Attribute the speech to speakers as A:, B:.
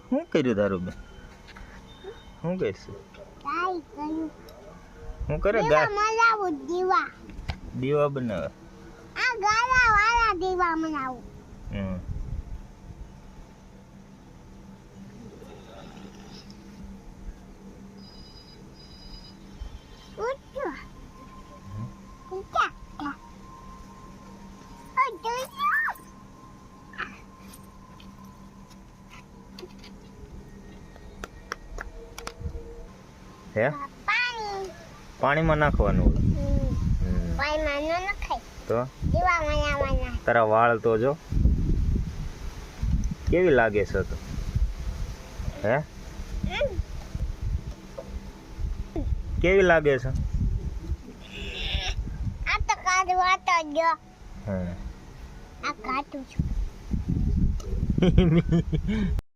A: શું કર્યું તારું બેન? શું કરશું? શું કરે? દીવા બનાવે. હે પાણીમાં નાખવાનું તો તારા વાળ તો જો કેવી લાગે છે તો હે કેવી લાગે છે
B: આ તો કાઢવા તો જો
A: હે
B: આ કાઢું છું